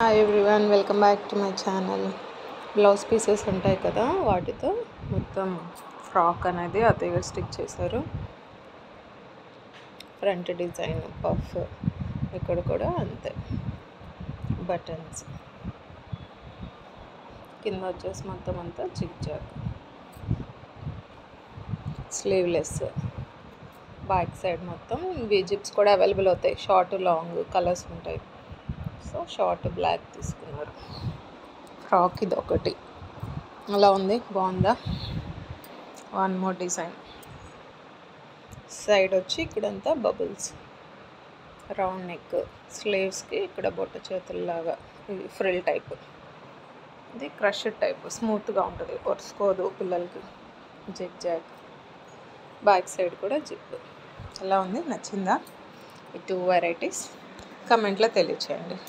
Hi everyone, welcome back to my channel. Blouse pieces ఉంటాయి కదా, వాటితో మొత్తం ఫ్రాక్ అనేది అతయ్య స్టిచ్ చేశారు. ఫ్రంట్ డిజైన్ పఫ్, ఇక్కడ కూడా అంతే బటన్స్, కింద వచ్చేసి మొత్తం అంతా చిక్ జాక్, స్లీవ్లెస్, బ్యాక్ సైడ్ మొత్తం జిప్స్ కూడా అవైలబుల్ అవుతాయి. షార్ట్ లాంగ్ కలర్స్ ఉంటాయి. సో షార్ట్ బ్లాక్ తీసుకున్నారు. ఫ్రాక్ ఇది ఒకటి అలా ఉంది, బాగుందా? One more design. సైడ్ వచ్చి ఇక్కడంతా బబుల్స్, రౌండ్ నెక్, స్లీవ్స్కి ఇక్కడ బొట్ట చేతుల్లాగా ఇది ఫ్రిల్ టైప్. ఇది క్రష్ టైప్, స్మూత్గా ఉంటుంది, ఒరుసుకోదు పిల్లలకి. జిగ్ జాగ్, బ్యాక్ సైడ్ కూడా జిప్. ఎలా ఉంది, నచ్చిందా? ఈ 2 వెరైటీస్ కమెంట్లో తెలియచేయండి.